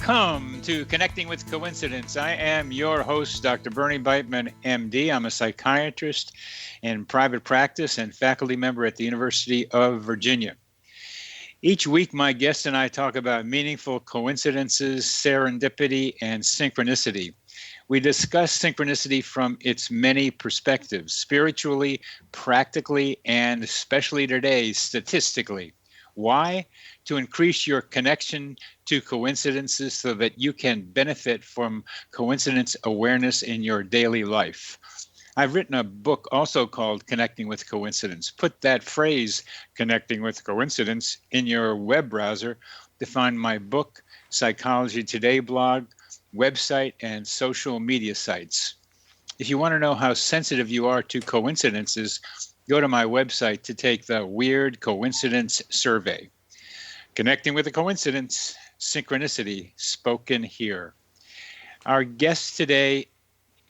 Welcome to Connecting with Coincidence. I am your host, Dr. Bernie Beitman, MD. I'm a psychiatrist in private practice and faculty member at the University of Virginia. Each week, my guest and I talk about meaningful coincidences, serendipity, and synchronicity. We discuss synchronicity from its many perspectives, spiritually, practically, and especially today, statistically. Why? To increase your connection to coincidences so that you can benefit from coincidence awareness in your daily life. I've written a book also called Connecting with Coincidence. Put that phrase, Connecting with Coincidence, in your web browser to find my book, Psychology Today blog, website, and social media sites. If you want to know how sensitive you are to coincidences, go to my website to take the Weird Coincidence Survey. Connecting with a Coincidence, Synchronicity, spoken here. Our guest today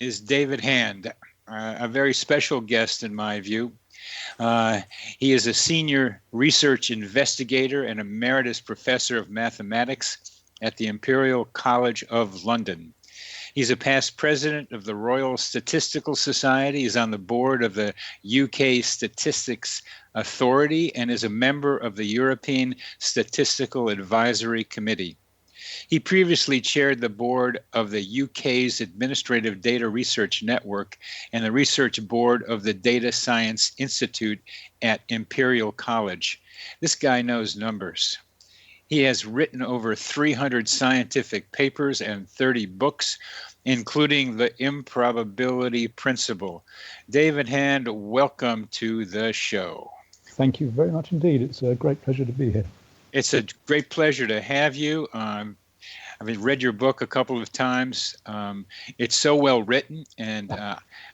is David Hand, a very special guest in my view. He is a senior research investigator and emeritus professor of mathematics at the Imperial College of London. He's a past president of the Royal Statistical Society. He's on the board of the UK Statistics Authority and is a member of the European Statistical Advisory Committee. He previously chaired the board of the UK's Administrative Data Research Network and the research board of the Data Science Institute at Imperial College. This guy knows numbers. He has written over 300 scientific papers and 30 books, including the Improbability Principle. David Hand, welcome to the show. Thank you very much indeed. It's a great pleasure to be here. It's a great pleasure to have you. I've read your book a couple of times. It's so well written, and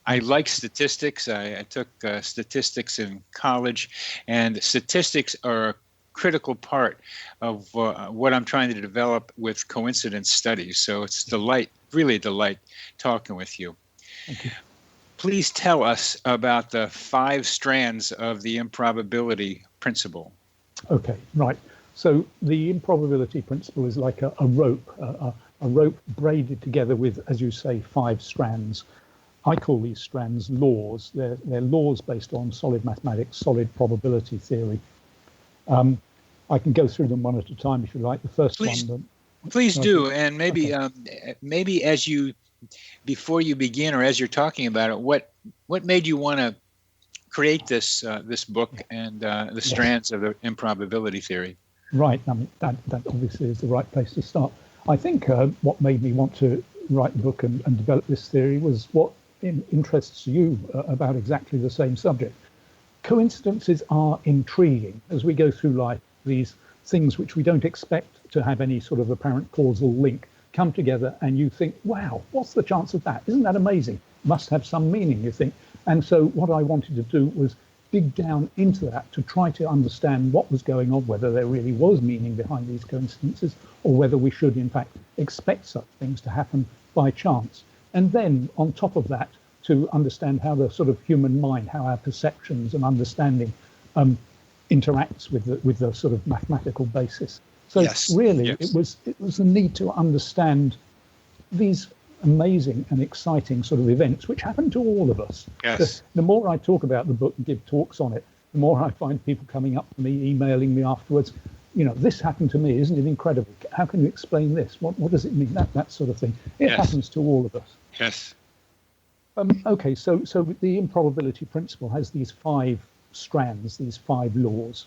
I like statistics. I took statistics in college, and statistics are a critical part of what I'm trying to develop with coincidence studies. So it's really a delight talking with you. Thank you. Please tell us about the 5 strands of the improbability principle. Okay, right. So the improbability principle is like a rope, a rope braided together with, as you say, 5 strands. I call these strands laws. They're laws based on solid mathematics, solid probability theory. I can go through them one at a time if you like. The first one. Please do, and maybe okay. Maybe as you, before you begin or as you're talking about it, what made you want to create this book and the strands of the improbability theory? Right. I mean, that obviously is the right place to start. I think what made me want to write the book and develop this theory was what interests you about exactly the same subject. Coincidences are intriguing as we go through life. These things which we don't expect to have any sort of apparent causal link come together, and you think, wow, what's the chance of that? Isn't that amazing? Must have some meaning, you think. And so what I wanted to do was dig down into that to try to understand what was going on, whether there really was meaning behind these coincidences, or whether we should, in fact, expect such things to happen by chance. And then, on top of that, to understand how the sort of human mind, how our perceptions and understanding interacts with the sort of mathematical basis. So it was the need to understand these amazing and exciting sort of events which happen to all of us. Yes. The more I talk about the book and give talks on it, the more I find people coming up to me, emailing me afterwards. You know, this happened to me. Isn't it incredible? How can you explain this? What does it mean? That sort of thing. It happens to all of us. Yes. Okay, so the improbability principle has these 5 strands, these 5 laws.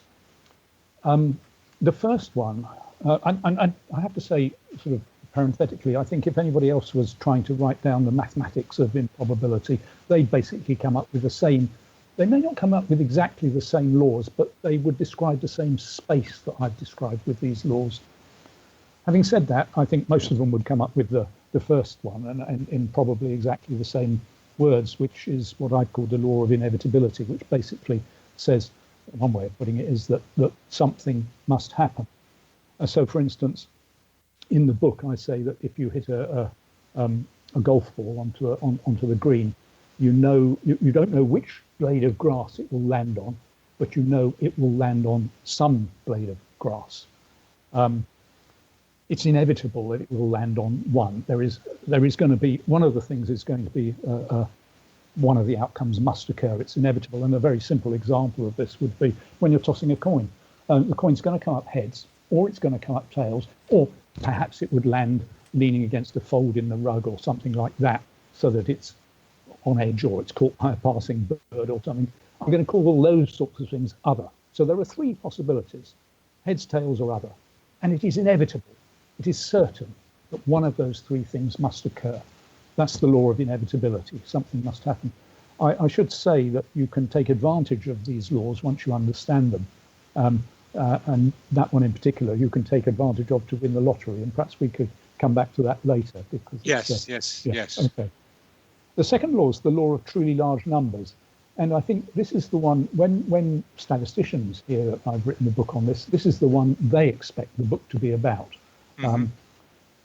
The first one, and I have to say, sort of parenthetically, I think if anybody else was trying to write down the mathematics of improbability, they'd basically come up with the same. They may not come up with exactly the same laws, but they would describe the same space that I've described with these laws. Having said that, I think most of them would come up with the first one and in probably exactly the same words, which is what I'd call the law of inevitability, which basically says, one way of putting it is that something must happen. So, for instance, in the book, I say that if you hit a golf ball onto the green, you don't know which blade of grass it will land on, but you know it will land on some blade of grass. it's inevitable that it will land on one. There is going to be, one of the things is going to be one of the outcomes must occur. It's inevitable. And a very simple example of this would be when you're tossing a coin. The coin's going to come up heads, or it's going to come up tails, or perhaps it would land leaning against a fold in the rug or something like that, so that it's on edge or it's caught by a passing bird or something. I'm going to call all those sorts of things other. So there are three possibilities: heads, tails, or other. And it is inevitable. It is certain that one of those three things must occur. That's the law of inevitability. Something must happen. I should say that you can take advantage of these laws once you understand them. And that one in particular, you can take advantage of to win the lottery. And perhaps we could come back to that later. Because Yes. Okay. The second law is the law of truly large numbers. And I think this is the one, when statisticians hear that I've written a book on this, this is the one they expect the book to be about.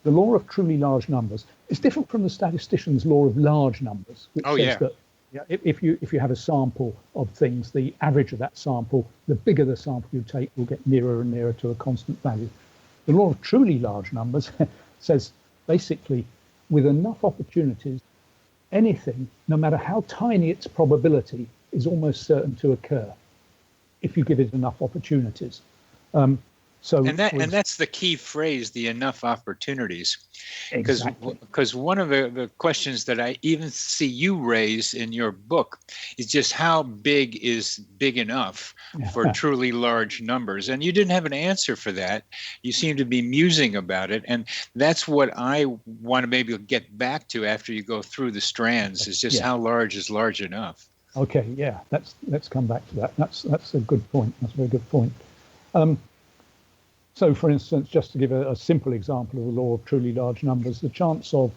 The law of truly large numbers is different from the statistician's law of large numbers, which says that if you have a sample of things, the average of that sample, the bigger the sample you take, will get nearer and nearer to a constant value. The law of truly large numbers says basically, with enough opportunities, anything, no matter how tiny its probability, is almost certain to occur if you give it enough opportunities. And that's the key phrase, the enough opportunities. Exactly. Because one of the questions that I even see you raise in your book is just how big is big enough for truly large numbers? And you didn't have an answer for that. You seem to be musing about it. And that's what I want to maybe get back to after you go through the strands, is just how large is large enough. Okay, yeah, let's come back to that. That's a good point. That's a very good point. So, for instance, just to give a simple example of the law of truly large numbers, the chance of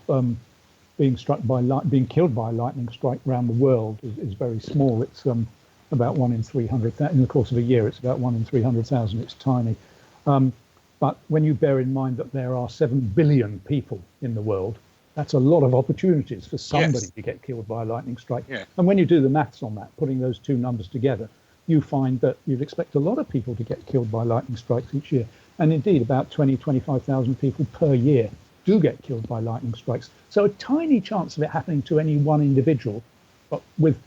being killed by a lightning strike around the world is very small. It's about 1 in 300,000. In the course of a year, it's about 1 in 300,000. It's tiny. But when you bear in mind that there are 7 billion people in the world, that's a lot of opportunities for somebody to get killed by a lightning strike. Yeah. And when you do the maths on that, putting those two numbers together, you find that you'd expect a lot of people to get killed by lightning strikes each year. And indeed, about 25,000 people per year do get killed by lightning strikes. So a tiny chance of it happening to any one individual, but with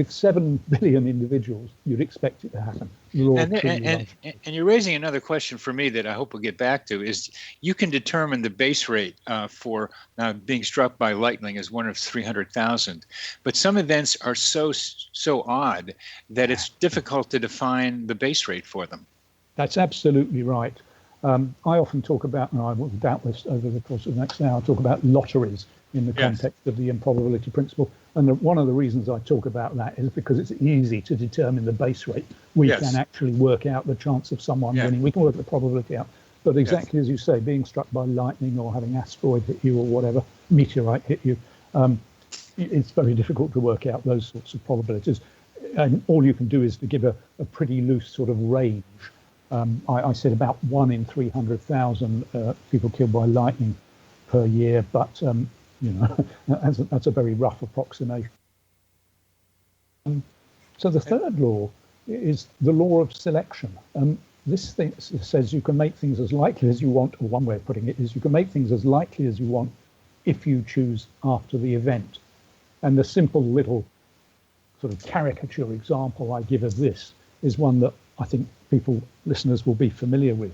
7 billion individuals, you'd expect it to happen. And you're raising another question for me that I hope we'll get back to, is you can determine the base rate for being struck by lightning as 1 of 300,000. But some events are so odd that it's difficult to define the base rate for them. That's absolutely right. I often talk about, and I will doubtless over the course of the next hour, talk about lotteries in the context of the improbability principle. And one of the reasons I talk about that is because it's easy to determine the base rate. We can actually work out the chance of someone winning. We can work the probability out. But exactly as you say, being struck by lightning or having asteroid hit you or whatever, meteorite hit you, it's very difficult to work out those sorts of probabilities. And all you can do is to give a pretty loose sort of range. I said about 1 in 300,000 people killed by lightning per year, but that's a very rough approximation. So the third law is the law of selection. This thing says you can make things as likely as you want, or one way of putting it is you can make things as likely as you want if you choose after the event. And the simple little sort of caricature example I give of this is one that I think listeners will be familiar with.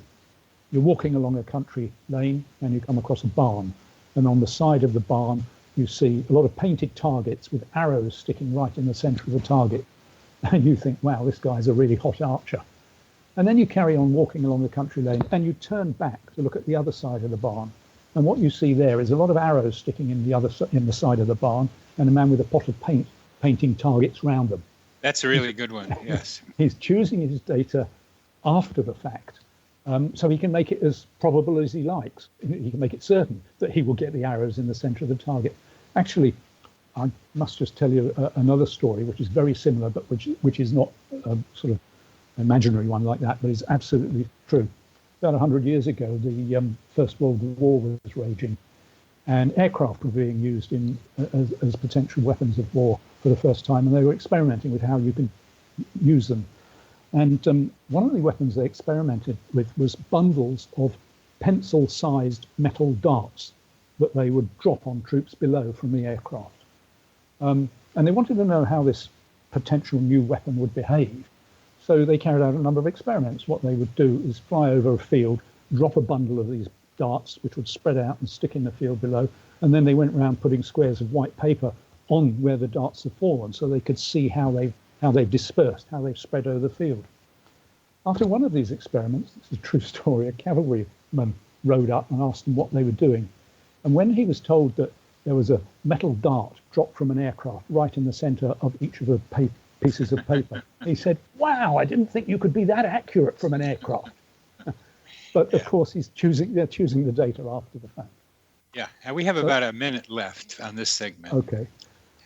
You're walking along a country lane and you come across a barn, and on the side of the barn you see a lot of painted targets with arrows sticking right in the center of the target, and you think, wow, this guy's a really hot archer. And then you carry on walking along the country lane and you turn back to look at the other side of the barn, and what you see there is a lot of arrows sticking in the side of the barn, and a man with a pot of paint painting targets round them. That's a really good one, yes. He's choosing his data after the fact, so he can make it as probable as he likes. He can make it certain that he will get the arrows in the center of the target. Actually, I must just tell you another story which is very similar, but which is not a sort of imaginary one like that, but is absolutely true. About 100 years ago, the First World War was raging, and aircraft were being used as potential weapons of war for the first time, and they were experimenting with how you can use them. And one of the weapons they experimented with was bundles of pencil-sized metal darts that they would drop on troops below from the aircraft. And they wanted to know how this potential new weapon would behave. So they carried out a number of experiments. What they would do is fly over a field, drop a bundle of these darts, which would spread out and stick in the field below. And then they went around putting squares of white paper on where the darts have fallen so they could see how they've dispersed, how they've spread over the field. After one of these experiments, this is a true story, a cavalryman rode up and asked them what they were doing. And when he was told that there was a metal dart dropped from an aircraft right in the center of each of the pieces of paper, he said, "Wow, I didn't think you could be that accurate from an aircraft." But of course, they're choosing the data after the fact. Yeah, and we have about a minute left on this segment. Okay.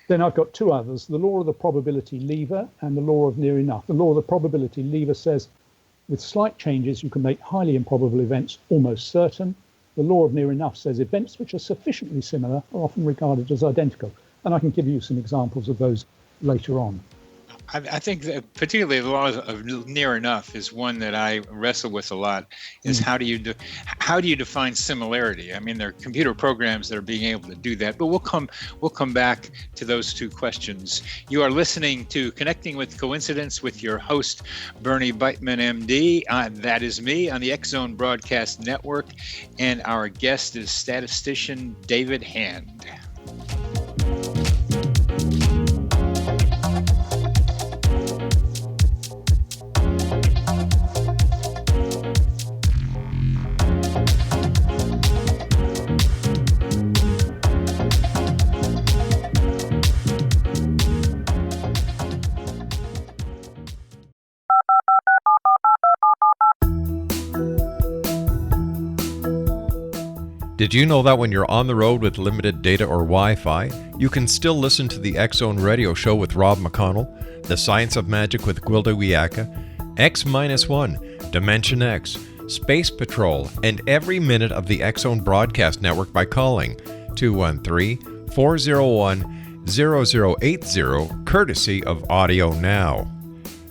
Then I've got two others, the law of the probability lever and the law of near enough. The law of the probability lever says, with slight changes, you can make highly improbable events almost certain. The law of near enough says events which are sufficiently similar are often regarded as identical. And I can give you some examples of those later on. I think that particularly the law of near enough is one that I wrestle with a lot. Is how do you define similarity? I mean, there are computer programs that are being able to do that, but we'll come back to those two questions. You are listening to Connecting with Coincidence with your host Bernie Beitman, MD. That is me on the X Zone Broadcast Network, and our guest is statistician David Hand. Did you know that when you're on the road with limited data or Wi-Fi, you can still listen to the X Zone Radio Show with Rob McConnell, The Science of Magic with Gwilda Wiyaka, X-1, Dimension X, Space Patrol, and every minute of the X Zone Broadcast Network by calling 213-401-0080, courtesy of Audio Now.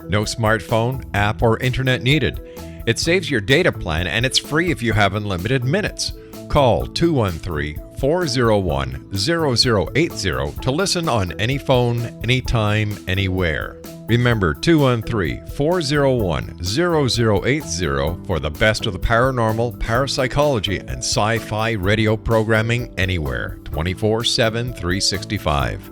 No smartphone, app, or internet needed. It saves your data plan and it's free if you have unlimited minutes. Call 213-401-0080 to listen on any phone, anytime, anywhere. Remember 213-401-0080 for the best of the paranormal, parapsychology, and sci-fi radio programming anywhere, 24/7, 365.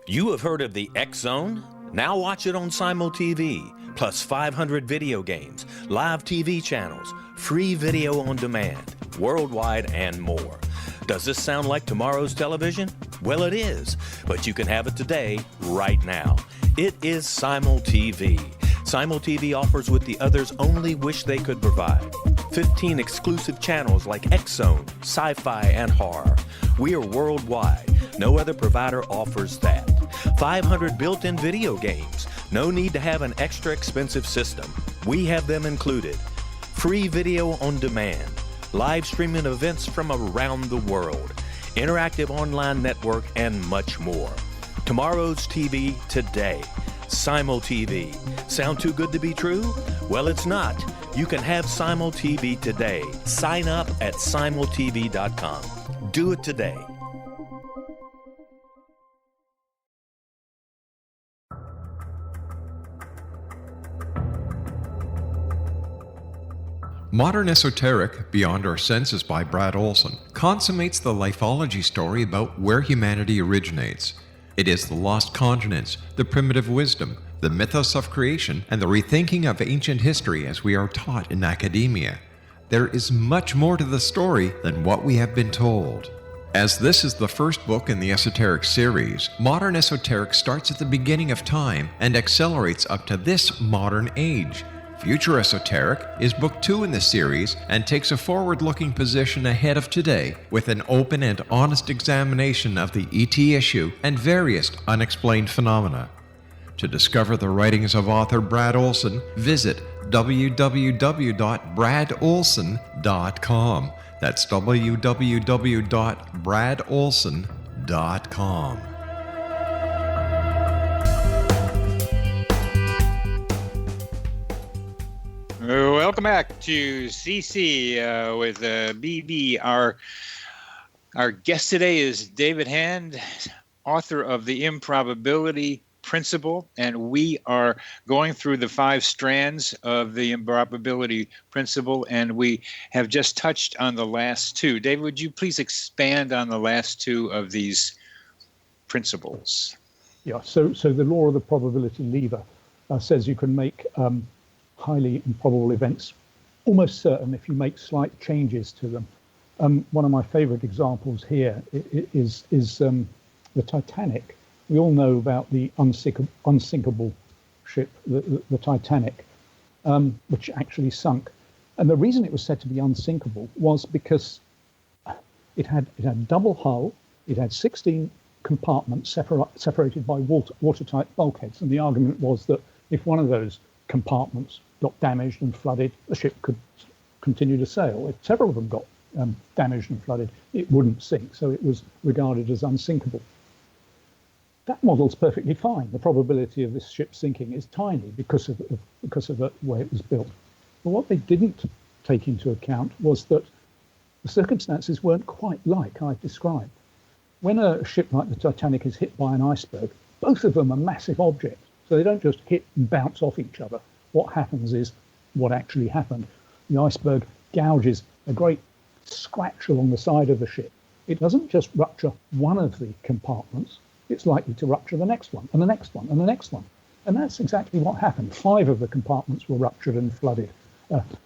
You have heard of the X Zone? Now watch it on Simul TV, plus 500 video games, live TV channels, free video on demand, worldwide, and more. Does this sound like tomorrow's television? Well, it is, but you can have it today, right now. It is Simul TV. Simul TV offers what the others only wish they could provide. 15 exclusive channels like X Zone, sci-fi, and horror. We are worldwide. No other provider offers that. 500 built-in video games. No need to have an extra expensive system. We have them included. Free video on demand. Live streaming events from around the world. Interactive online network, and much more. Tomorrow's TV today. Simul TV. Sound too good to be true? Well, it's not. You can have Simul TV today. Sign up at simultv.com. Do it today. Modern Esoteric, Beyond Our Senses by Brad Olson, consummates the lifeology story about where humanity originates. It is the lost continents, the primitive wisdom, the mythos of creation, and the rethinking of ancient history as we are taught in academia. There is much more to the story than what we have been told. As this is the first book in the Esoteric series, Modern Esoteric starts at the beginning of time and accelerates up to this modern age. Future Esoteric is book 2 in the series and takes a forward-looking position ahead of today with an open and honest examination of the ET issue and various unexplained phenomena. To discover the writings of author Brad Olson, visit www.bradolson.com. That's www.bradolson.com. Welcome Welcome back to CC with BB. Our guest today is David Hand, author of the Improbability Principle, and we are going through the 5 strands of the Improbability Principle, and we have just touched on the last 2. David, would you please expand on the last 2 of these principles? Yeah, so the law of the probability lever says you can make highly improbable events almost certain if you make slight changes to them. One of my favorite examples here is the Titanic. We all know about the unsinkable ship, the Titanic, which actually sunk. And the reason it was said to be unsinkable was because it had double hull, it had 16 compartments separated by watertight bulkheads. And the argument was that if one of those compartments got damaged and flooded, the ship could continue to sail. If several of them got damaged and flooded, it wouldn't sink. So it was regarded as unsinkable. That model's perfectly fine. The probability of this ship sinking is tiny because of the way it was built. But what they didn't take into account was that the circumstances weren't quite like I've described. When a ship like the Titanic is hit by an iceberg, both of them are massive objects. So they don't just hit and bounce off each other. What happens is what actually happened. The iceberg gouges a great scratch along the side of the ship. It doesn't just rupture one of the compartments, it's likely to rupture the next one, and the next one, and the next one. And that's exactly what happened. 5 of the compartments were ruptured and flooded.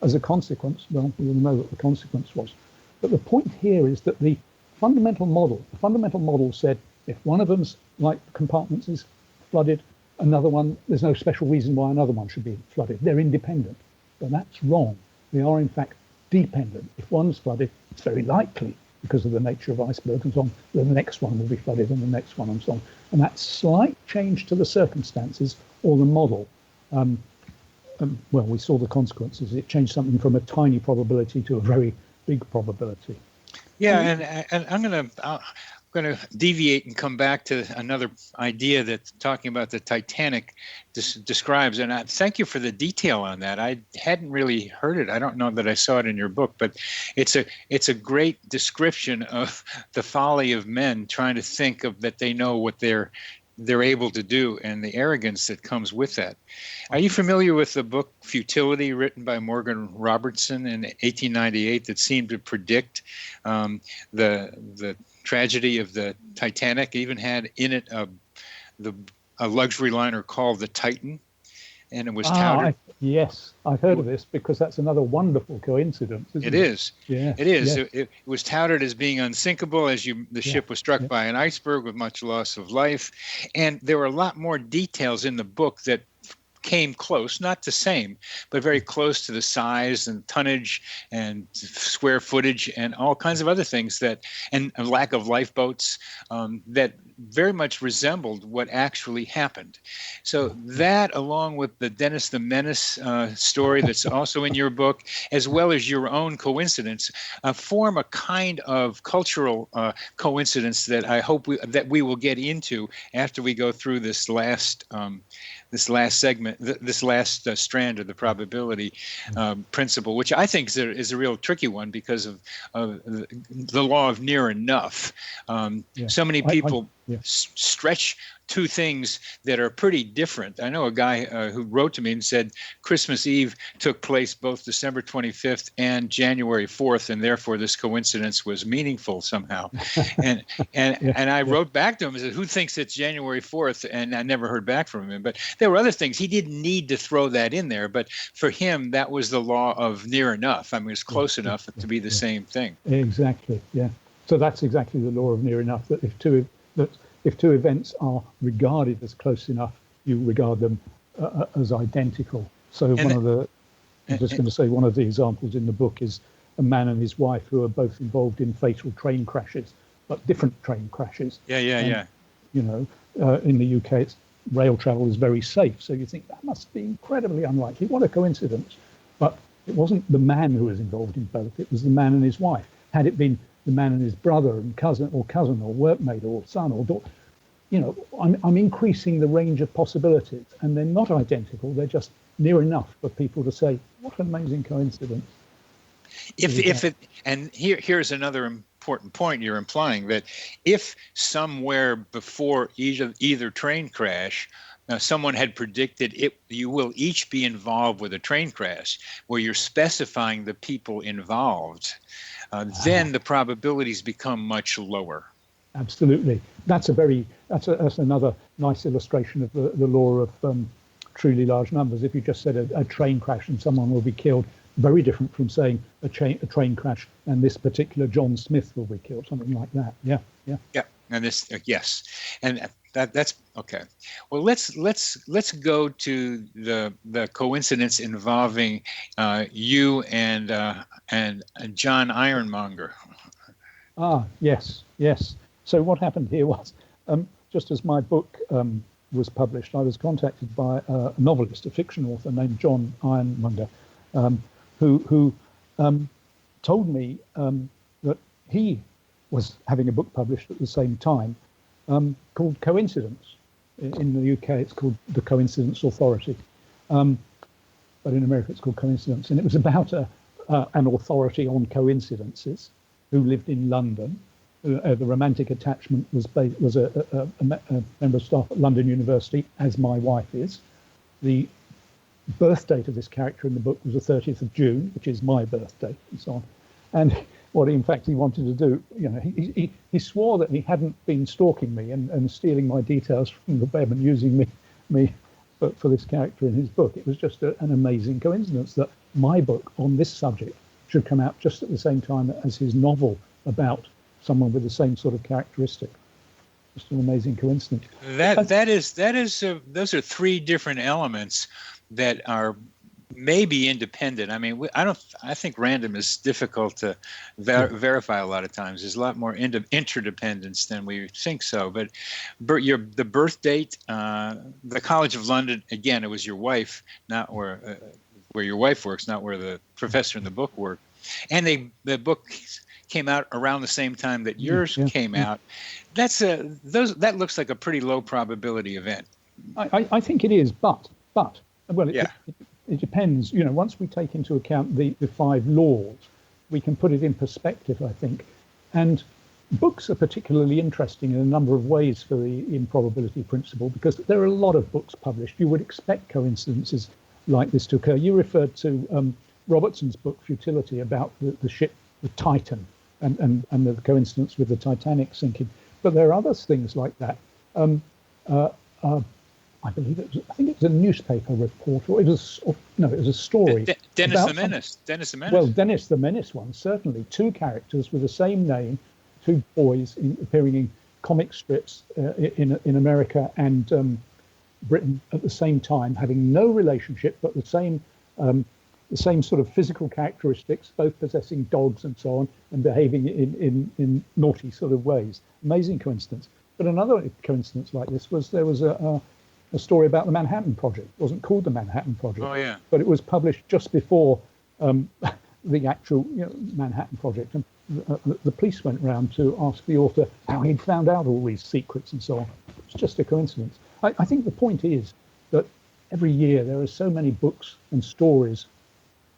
As a consequence, well, we all know what the consequence was. But the point here is that the fundamental model said if one of them's like compartments is flooded, another one, there's no special reason why another one should be flooded. They're independent. But that's wrong. They are, in fact, dependent. If one's flooded, it's very likely, because of the nature of icebergs and so on, then the next one will be flooded and the next one and so on. And that slight change to the circumstances or the model, well, we saw the consequences. It changed something from a tiny probability to a very big probability. Yeah, and I'm going to deviate and come back to another idea that talking about the Titanic describes. And I thank you for the detail on that. I hadn't really heard it. I don't know that I saw it in your book, but it's a great description of the folly of men trying to think of that they know what they're able to do and the arrogance that comes with that. Are you familiar with the book Futility, written by Morgan Robertson in 1898, that seemed to predict the tragedy of the Titanic? Even had in it a luxury liner called the Titan, and it was touted. Yes, I've heard of this because that's another wonderful coincidence. Isn't it? It is. Yeah, it is. Yeah. It was touted as being unsinkable as the ship was struck by an iceberg with much loss of life, and there were a lot more details in the book that came close, not the same, but very close to the size and tonnage and square footage and all kinds of other things and a lack of lifeboats that very much resembled what actually happened. So that, along with the Dennis the Menace story that's also in your book, as well as your own coincidence, form a kind of cultural coincidence that I hope we will get into after we go through this last segment, this last strand of the probability principle, which I think is a real tricky one because of the law of near enough. So many people stretch two things that are pretty different. I know a guy who wrote to me and said Christmas Eve took place both December 25th and January 4th, and therefore this coincidence was meaningful somehow. And I wrote back to him and said, who thinks it's January 4th? And I never heard back from him. But there were other things. He didn't need to throw that in there, but for him, that was the law of near enough. I mean, it's close enough to be the same thing. Exactly, yeah. So that's exactly the law of near enough, that if two events are regarded as close enough, you regard them as identical. So one of the examples in the book is a man and his wife who are both involved in fatal train crashes, but different train crashes. Yeah. You know, in the UK, rail travel is very safe. So you think that must be incredibly unlikely. What a coincidence. But it wasn't the man who was involved in both. It was the man and his wife. Had it been the man and his brother and cousin or workmate or son or daughter, you know, I'm increasing the range of possibilities, and they're not identical. They're just near enough for people to say, what an amazing coincidence. Here's another important point you're implying, that if somewhere before either train crash, someone had predicted you will each be involved with a train crash, where you're specifying the people involved, then the probabilities become much lower. Absolutely. That's another nice illustration of the law of truly large numbers. If you just said a train crash and someone will be killed, very different from saying a train crash and this particular John Smith will be killed, something like that. Yeah. And this, yes, and that's okay. Well, let's go to the coincidence involving you and John Ironmonger. Yes. So what happened here was, just as my book was published, I was contacted by a novelist, a fiction author named John Ironmonger, who told me that he was having a book published at the same time called Coincidence. In the UK, it's called The Coincidence Authority, but in America, it's called Coincidence. And it was about an authority on coincidences who lived in London. The romantic attachment was a member of staff at London University, as my wife is. The birth date of this character in the book was the 30th of June, which is my birthday, and so on. And what in fact he wanted to do, he swore that he hadn't been stalking me and stealing my details from the web and using me for this character in his book. It was just an amazing coincidence that my book on this subject should come out just at the same time as his novel about someone with the same sort of characteristic. Just an amazing coincidence. Those are three different elements that are maybe independent. I mean, I think random is difficult to verify a lot of times. There's a lot more interdependence than we think so. But the birth date, the College of London, again, it was your wife, not where your wife works, not where the professor in the book worked. And the book came out around the same time that yours came out. That looks like a pretty low probability event. I think it is, but it depends. Once we take into account the 5 laws, we can put it in perspective, I think. And books are particularly interesting in a number of ways for the improbability principle, because there are a lot of books published. You would expect coincidences like this to occur. You referred to Robertson's book Futility about the ship, the Titan, and the coincidence with the Titanic sinking. But there are other things like that. I think it was a newspaper report, or it was a story. Dennis the Menace. Well, Dennis the Menace one, certainly. 2 characters with the same name, 2 boys appearing in comic strips in America and Britain at the same time, having no relationship, but the same sort of physical characteristics, both possessing dogs and so on, and behaving in naughty sort of ways. Amazing coincidence. But another coincidence like this was there was a story about the Manhattan Project. It wasn't called the Manhattan Project, but it was published just before the actual Manhattan Project. And the police went round to ask the author how he'd found out all these secrets and so on. It's just a coincidence. I think the point is that every year there are so many books and stories,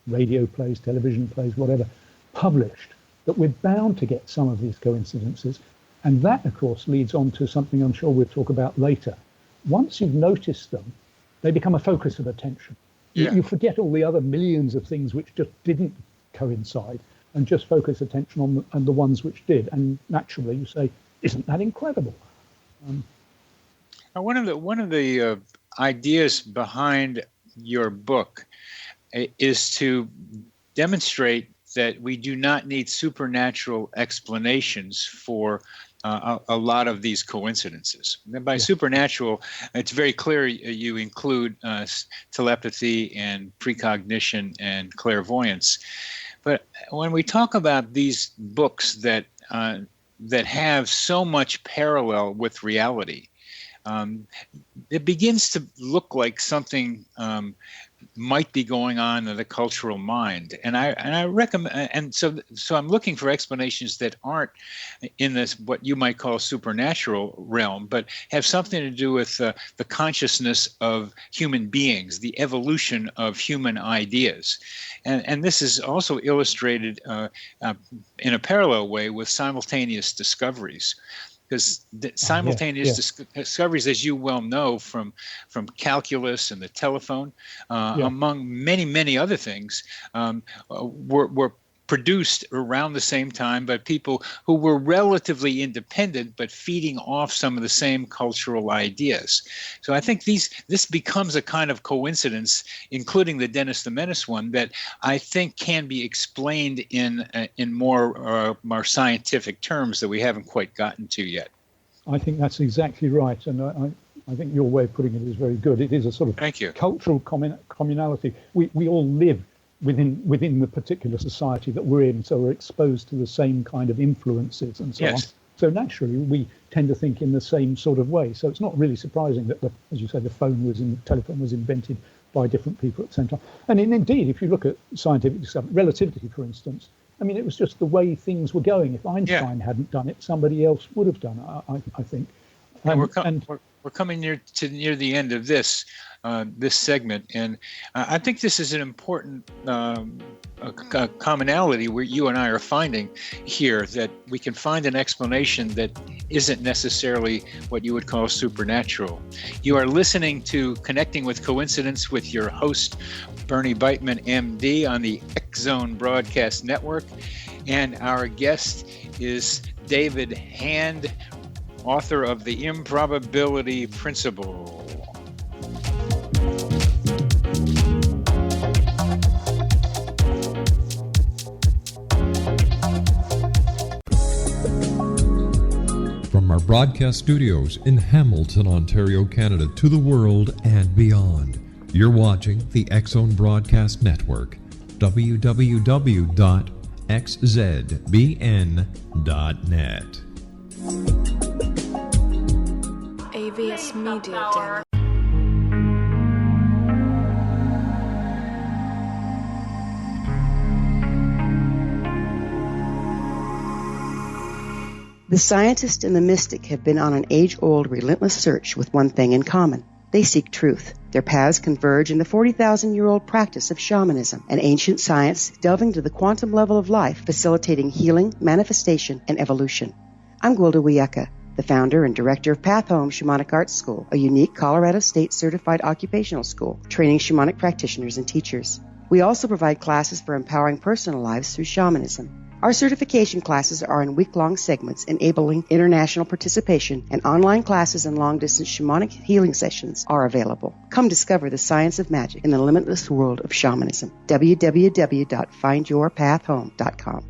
radio plays, television plays, whatever, published, that we're bound to get some of these coincidences. And that, of course, leads on to something I'm sure we'll talk about later. Once you've noticed them, they become a focus of attention. You forget all the other millions of things which just didn't coincide and just focus attention on the ones which did. And naturally you say, isn't that incredible? One of the ideas behind your book is to demonstrate that we do not need supernatural explanations for a lot of these coincidences. And by supernatural, it's very clear you include telepathy and precognition and clairvoyance. But when we talk about these books that have so much parallel with reality, it begins to look like something might be going on in the cultural mind, and I recommend, and so I'm looking for explanations that aren't in this what you might call supernatural realm, but have something to do with the consciousness of human beings, the evolution of human ideas, and this is also illustrated in a parallel way with simultaneous discoveries. Because simultaneous discoveries, as you well know, from calculus and the telephone, among many, many other things, were produced around the same time by people who were relatively independent, but feeding off some of the same cultural ideas. So I think this becomes a kind of coincidence, including the Dennis the Menace one, that I think can be explained in more scientific terms that we haven't quite gotten to yet. I think that's exactly right, and I think your way of putting it is very good. It is a sort of cultural communality. We all live within the particular society that we're in, so we're exposed to the same kind of influences and so on. So naturally, we tend to think in the same sort of way. So it's not really surprising that, as you said, the telephone was invented by different people at the same time. And indeed, if you look at scientific discovery, relativity, for instance, I mean, it was just the way things were going. If Einstein hadn't done it, somebody else would have done it, I think. We're coming near the end of this segment, and I think this is an important commonality where you and I are finding here, that we can find an explanation that isn't necessarily what you would call supernatural. You are listening to Connecting with Coincidence with your host, Bernie Beitman, MD, on the X Zone Broadcast Network, and our guest is David Hand, author of the Improbability Principle. From our broadcast studios in Hamilton, Ontario, Canada, to the world and beyond, you're watching the X Zone Broadcast Network, www.xzbn.net. AVS Media Den. The scientist and the mystic have been on an age-old, relentless search with one thing in common. They seek truth. Their paths converge in the 40,000-year-old practice of shamanism, an ancient science delving to the quantum level of life, facilitating healing, manifestation, and evolution. I'm Gwilda Wiyaka, the founder and director of Path Home Shamanic Arts School, a unique Colorado State certified occupational school training shamanic practitioners and teachers. We also provide classes for empowering personal lives through shamanism. Our certification classes are in week-long segments enabling international participation, and online classes and long-distance shamanic healing sessions are available. Come discover the science of magic in the limitless world of shamanism. www.findyourpathhome.com.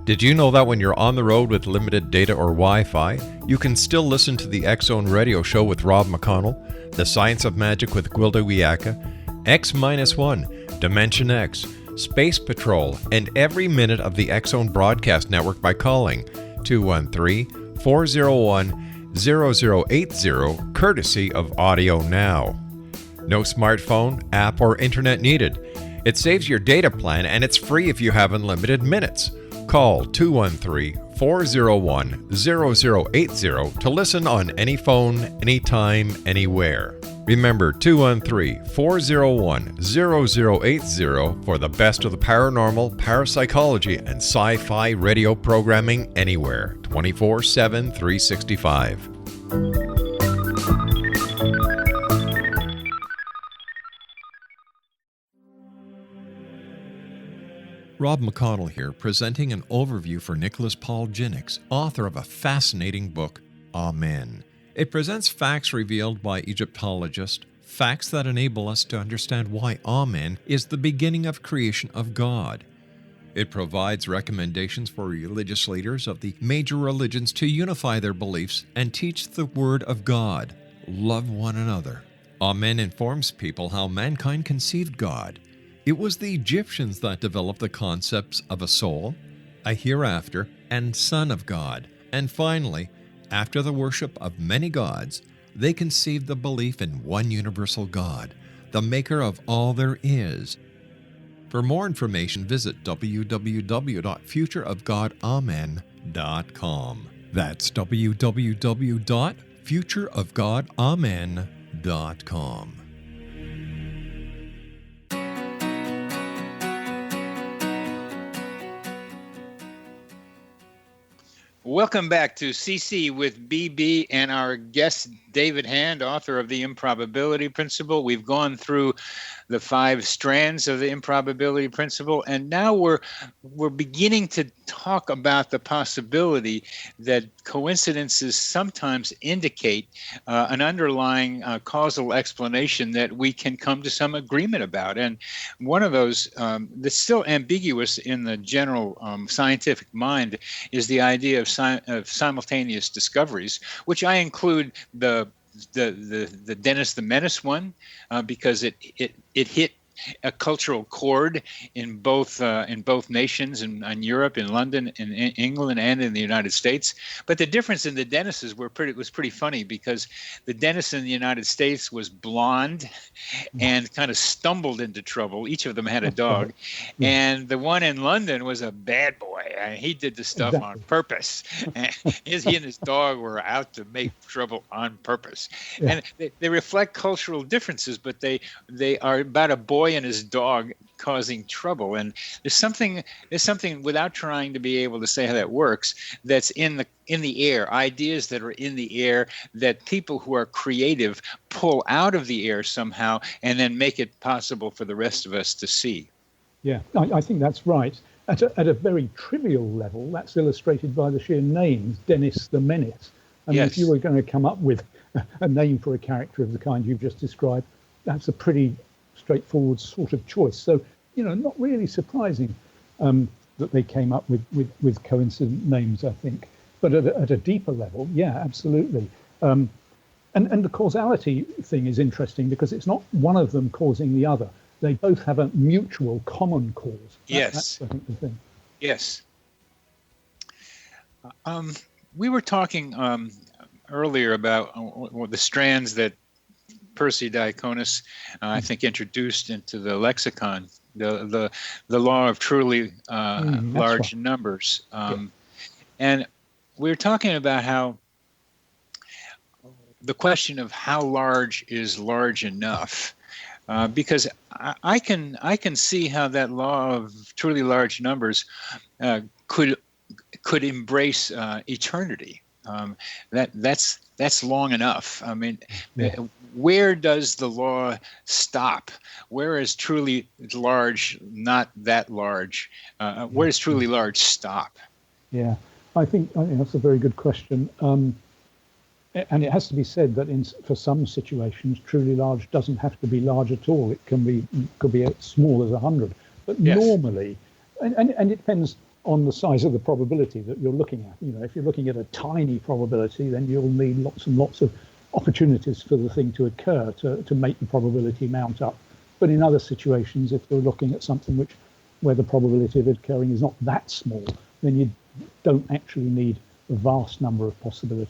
Did you know that when you're on the road with limited data or Wi-Fi, you can still listen to the X Zone Radio Show with Rob McConnell, The Science of Magic with Gwilda Wiyaka, X-1, Dimension X, Space Patrol, and every minute of the X Zone Broadcast Network by calling 213-401-0080, courtesy of Audio Now. No smartphone, app, or internet needed. It saves your data plan, and it's free if you have unlimited minutes. Call 213-401-0080 to listen on any phone, anytime, anywhere. Remember 213-401-0080 for the best of the paranormal, parapsychology, and sci-fi radio programming anywhere, 24/7, 365. Rob McConnell here, presenting an overview for Nicholas Paul Jennings, author of a fascinating book, Amen. It presents facts revealed by Egyptologists, facts that enable us to understand why Amen is the beginning of creation of God. It provides recommendations for religious leaders of the major religions to unify their beliefs and teach the Word of God. Love one another. Amen informs people how mankind conceived God. It was the Egyptians that developed the concepts of a soul, a hereafter, and Son of God. And finally, after the worship of many gods, they conceived the belief in one universal God, the maker of all there is. For more information, visit www.futureofgodamen.com. That's www.futureofgodamen.com. Welcome back to CC with BB and our guest, David Hand, author of the Improbability Principle. We've gone through the 5 strands of the Improbability Principle, and now we're beginning to talk about the possibility that coincidences sometimes indicate an underlying causal explanation that we can come to some agreement about. And one of those that's still ambiguous in the general scientific mind is the idea of simultaneous discoveries, which I include the Dennis the Menace one, because it hit a cultural chord in both nations, in Europe, in London, in England, and in the United States. But the difference in the Dennises was pretty funny, because the Dennis in the United States was blonde and kind of stumbled into trouble. Each of them had a dog, and the one in London was a bad boy. He did the stuff on purpose. He and his dog were out to make trouble on purpose. And they reflect cultural differences, but they are about a boy and his dog causing trouble. And there's something without trying to be able to say how that works, that's in the air, ideas that are in the air that people who are creative pull out of the air somehow and then make it possible for the rest of us to see. Yeah, I think that's right. At a very trivial level, that's illustrated by the sheer names, Dennis the Menace. And if you were going to come up with a name for a character of the kind you've just described, that's a pretty straightforward sort of choice. So, not really surprising that they came up with coincident names, I think. But at a deeper level, yeah, absolutely. And the causality thing is interesting, because it's not one of them causing the other. They both have a mutual common cause. That's, I think, the thing. Yes. We were talking earlier about the strands that Percy Diaconis, I think, introduced into the lexicon, the law of truly large numbers. And we were talking about how the question of how large is large enough, because I can see how that law of truly large numbers could embrace eternity. That's long enough. I mean, where does the law stop? Where is truly large not that large? Where does truly large stop? Yeah, I think that's a very good question. And it has to be said that for some situations, truly large doesn't have to be large at all. It could be as small as 100. But normally, and it depends on the size of the probability that you're looking at. If you're looking at a tiny probability, then you'll need lots and lots of opportunities for the thing to occur to make the probability mount up. But in other situations, if you're looking at something where the probability of it occurring is not that small, then you don't actually need a vast number of possible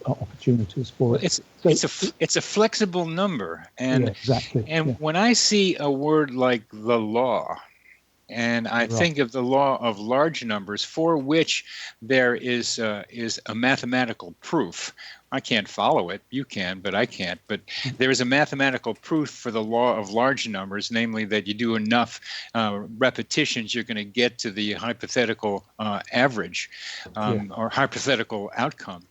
opportunities for it. It's a flexible number, and exactly. And when I see a word like the law, and I think of the law of large numbers, for which there is a mathematical proof. I can't follow it. You can, but I can't. But there is a mathematical proof for the law of large numbers, namely that you do enough repetitions, you're going to get to the hypothetical average or hypothetical outcome.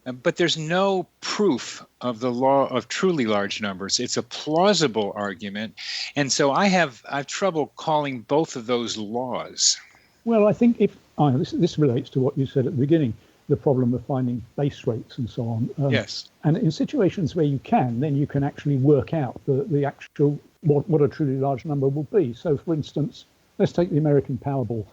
But there's no proof of the law of truly large numbers. It's a plausible argument. And so I have trouble calling both of those laws. Well, I think this relates to what you said at the beginning, the problem of finding base rates and so on. Yes. And in situations where you then you can actually work out the actual, what a truly large number will be. So, for instance, let's take the American Powerball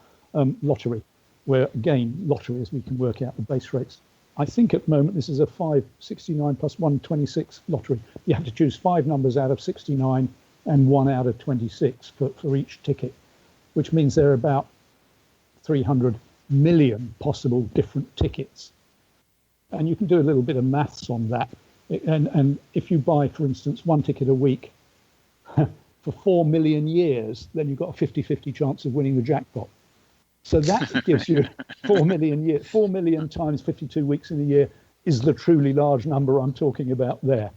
lottery, where, again, lotteries, we can work out the base rates. I think at the moment this is a 569 plus 126 lottery. You have to choose 5 numbers out of 69 and 1 out of 26 for each ticket, which means there are about 300 million possible different tickets. And you can do a little bit of maths on that. And if you buy, for instance, one ticket a week for 4 million years, then you've got a 50-50 chance of winning the jackpot. So that gives you 4 million years. 4 million times 52 weeks in a year is the truly large number I'm talking about there.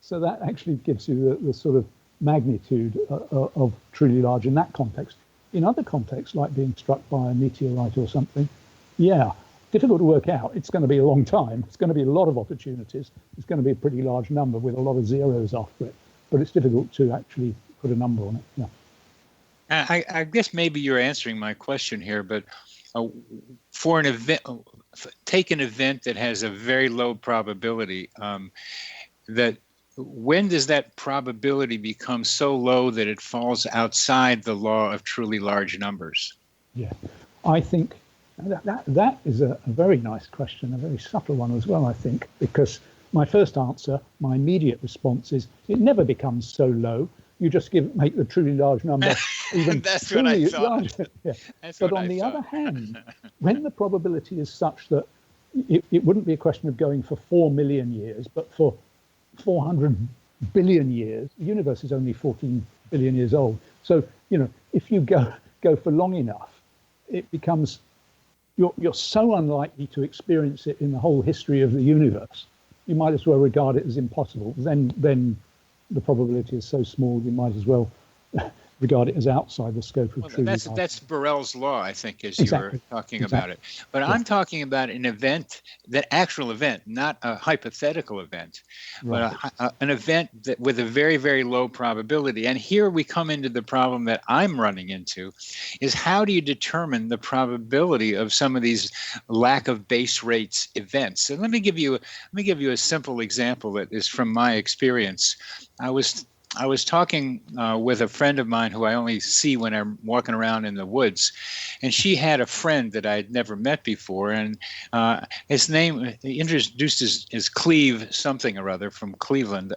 So that actually gives you the sort of magnitude of truly large in that context. In other contexts, like being struck by a meteorite or something, yeah, difficult to work out. It's going to be a long time. It's going to be a lot of opportunities. It's going to be a pretty large number with a lot of zeros after it. But it's difficult to actually put a number on it. Yeah. I guess maybe you're answering my question here, but for an event, take an event that has a very low probability, that when does that probability become so low that it falls outside the law of truly large numbers? Yeah, I think that is a very nice question, a very subtle one as well, I think, because my first answer, my immediate response is it never becomes so low. You just make the truly large number even That's truly what I thought. larger. Yeah. That's But what on I the thought. other hand, when the probability is such that it wouldn't be a question of going for 4 million years, but for 400 billion years, the universe is only 14 billion years old. So, if you go for long enough, it becomes, you're so unlikely to experience it in the whole history of the universe, you might as well regard it as impossible. Then the probability is so small, you might as well regard it as outside the scope of truly large. That's Borel's law, I think, as Exactly. you were talking about it. But I'm talking about an event, that actual event, not a hypothetical event, Right. but an event that with a very, very low probability. And here we come into the problem that I'm running into, is how do you determine the probability of some of these lack of base rates events? And let me give you a simple example that is from my experience. I was talking with a friend of mine who I only see when I'm walking around in the woods, and she had a friend that I'd never met before, and his name, he introduced as Cleve something or other from Cleveland,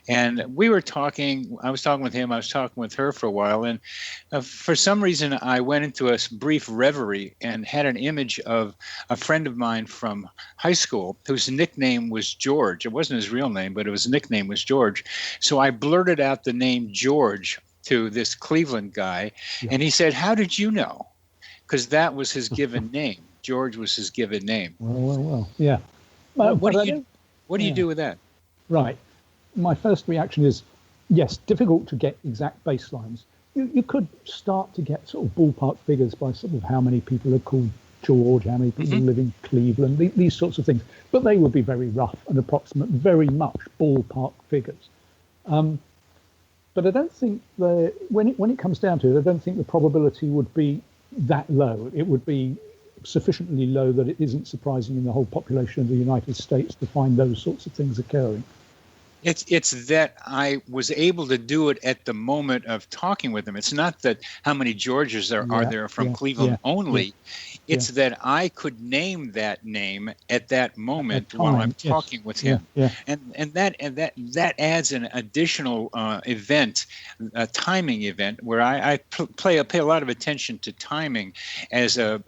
and we were talking. I was talking with him. I was talking with her for a while, and for some reason I went into a brief reverie and had an image of a friend of mine from high school whose nickname was George. It wasn't his real name, but his nickname was George. So I blurted out the name George to this Cleveland guy, and he said, "How did you know?" Because that was his given name. George was his given name. Well, yeah. What do you do with that? Right. My first reaction is, yes, difficult to get exact baselines. You could start to get sort of ballpark figures by sort of how many people are called George, how many people live in Cleveland, these sorts of things. But they would be very rough and approximate, very much ballpark figures. But I don't think when it comes down to it, I don't think the probability would be that low. It would be sufficiently low that it isn't surprising in the whole population of the United States to find those sorts of things occurring. It's that I was able to do it at the moment of talking with them. It's not that how many Georges are there from Cleveland only. It's that I could name that name at that moment while I'm talking with him. And that adds an additional event, a timing event, where I pay a lot of attention to timing as a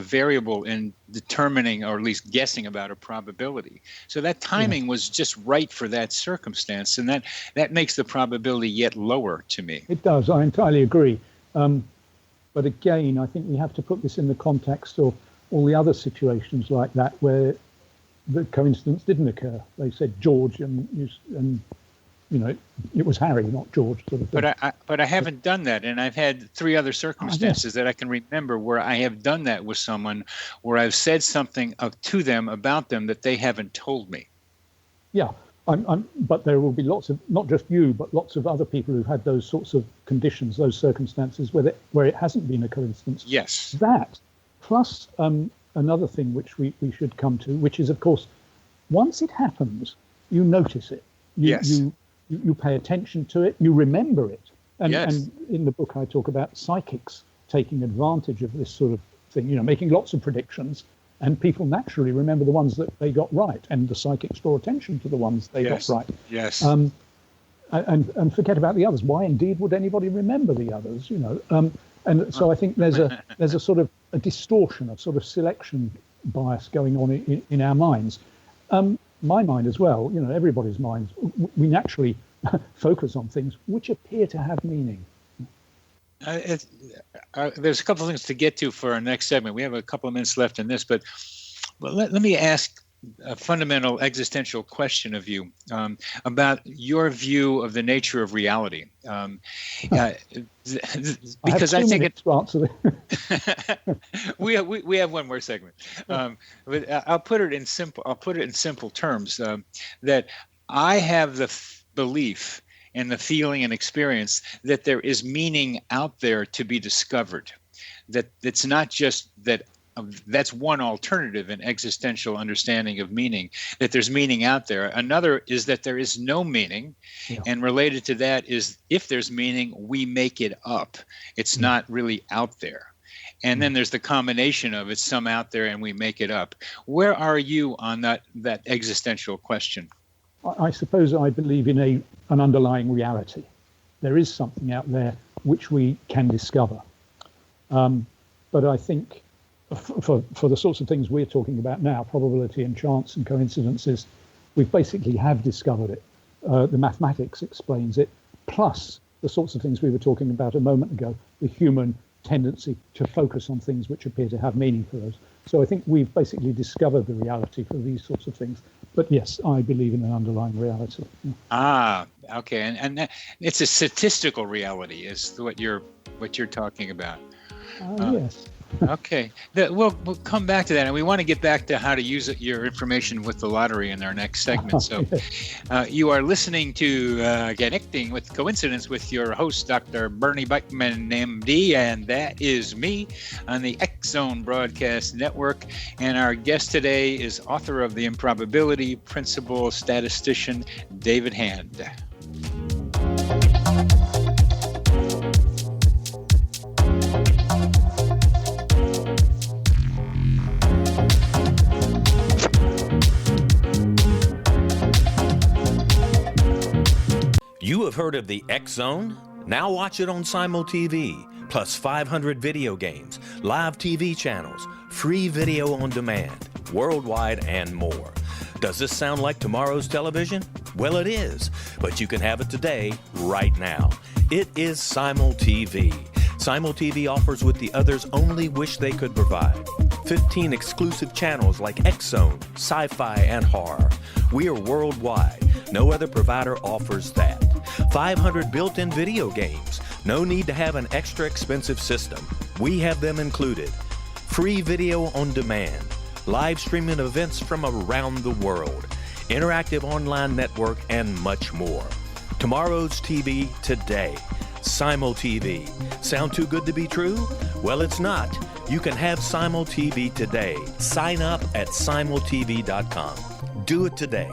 variable in determining or at least guessing about a probability. So that timing was just right for that circumstance, and that makes the probability yet lower to me. It does. I entirely agree. But again, I think we have to put this in the context of all the other situations like that where the coincidence didn't occur. They said George, and it was Harry, not George, sort of thing. But I haven't done that, and I've had 3 other circumstances that I can remember where I have done that with someone, where I've said something to them about them that they haven't told me. Yeah. But there will be lots of, not just you, but lots of other people who've had those sorts of conditions, those circumstances where it hasn't been a coincidence. Yes. That, plus another thing which we should come to, which is, of course, once it happens, you notice it. You pay attention to it, you remember it. And in the book I talk about psychics taking advantage of this sort of thing, making lots of predictions. And people naturally remember the ones that they got right, and the psychics draw attention to the ones they got right. Yes. and forget about the others. Why indeed would anybody remember the others? And so I think there's a sort of a distortion, a sort of selection bias going on in our minds. My mind as well. Everybody's minds. We naturally focus on things which appear to have meaning. There's a couple of things to get to for our next segment. We have a couple of minutes left in this, but let me ask a fundamental existential question of you about your view of the nature of reality. Because I think we have one more segment. But I'll put it in simple terms that I have the belief and the feeling and experience that there is meaning out there to be discovered. That it's not just that. That's one alternative in existential understanding of meaning, that there's meaning out there. Another is that there is no meaning. Yeah. And related to that is if there's meaning, we make it up. It's not really out there. And then there's the combination of it's some out there and we make it up. Where are you on that existential question? I suppose I believe in an underlying reality. There is something out there which we can discover. But I think for the sorts of things we're talking about now, probability and chance and coincidences, we basically have discovered it. The mathematics explains it, plus the sorts of things we were talking about a moment ago, the human tendency to focus on things which appear to have meaning for us. So I think we've basically discovered the reality for these sorts of things. But yes, I believe in an underlying reality. Ah, okay. And it's a statistical reality is what you're talking about. Yes. Okay. We'll come back to that, and we want to get back to how to use your information with the lottery in our next segment. So you are listening to Connecting with Coincidence with your host, Dr. Bernie Beitman, MD, and that is me on the X Zone Broadcast Network. And our guest today is author of the Improbability Principle, statistician David Hand. You have heard of the X Zone? Now watch it on Simul TV, plus 500 video games, live TV channels, free video on demand, worldwide, and more. Does this sound like tomorrow's television? Well, it is, but you can have it today, right now. It is Simul TV. Simul TV offers what the others only wish they could provide. 15 exclusive channels like X Zone, sci-fi, and horror. We are worldwide. No other provider offers that. 500 built-in video games. No need to have an extra expensive system. We have them included. Free video on demand. Live streaming events from around the world. Interactive online network, and much more. Tomorrow's TV today. Simul TV. Sound too good to be true? Well, it's not. You can have Simul TV today. Sign up at simultv.com. Do it today.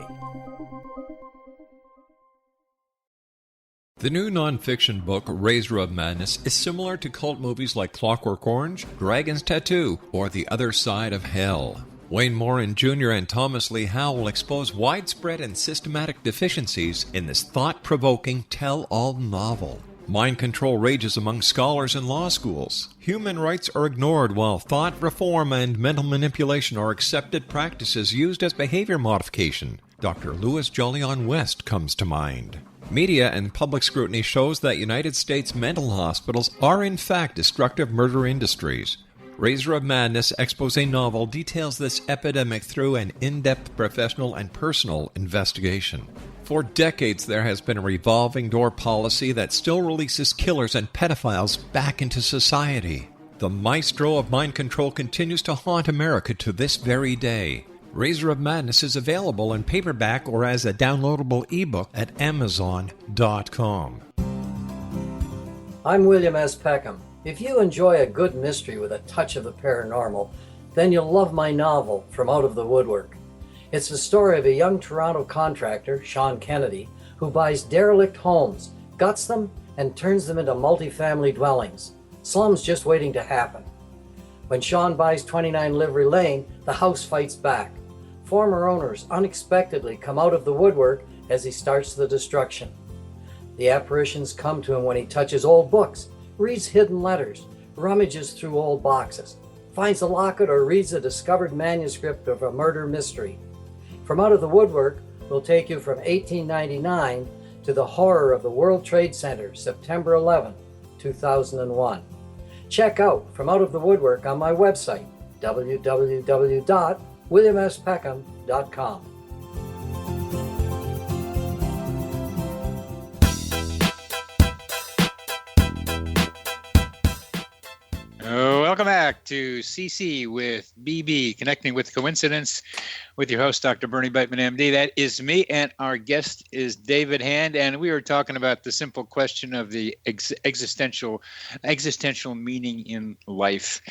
The new nonfiction book, Razor of Madness, is similar to cult movies like Clockwork Orange, Dragon's Tattoo, or The Other Side of Hell. Wayne Morin Jr. and Thomas Lee Howell expose widespread and systematic deficiencies in this thought-provoking tell-all novel. Mind control rages among scholars in law schools. Human rights are ignored while thought reform and mental manipulation are accepted practices used as behavior modification. Dr. Louis Jolyon West comes to mind. Media and public scrutiny shows that United States mental hospitals are in fact destructive murder industries. Razor of Madness expose novel details this epidemic through an in-depth professional and personal investigation. For decades, there has been a revolving door policy that still releases killers and pedophiles back into society. The maestro of mind control continues to haunt America to this very day. Razor of Madness is available in paperback or as a downloadable ebook at Amazon.com. I'm William S. Peckham. If you enjoy a good mystery with a touch of the paranormal, then you'll love my novel, From Out of the Woodwork. It's the story of a young Toronto contractor, Sean Kennedy, who buys derelict homes, guts them, and turns them into multifamily dwellings. Slums just waiting to happen. When Sean buys 29 Livery Lane, the house fights back. Former owners unexpectedly come out of the woodwork as he starts the destruction. The apparitions come to him when he touches old books, reads hidden letters, rummages through old boxes, finds a locket, or reads a discovered manuscript of a murder mystery. From Out of the Woodwork will take you from 1899 to the horror of the World Trade Center, September 11, 2001. Check out From Out of the Woodwork on my website, www.williamspeckham.com. Welcome back to CC with BB, Connecting with Coincidence, with your host, Dr. Bernie Beitman, MD. That is me, and our guest is David Hand, and we were talking about the simple question of the existential meaning in life.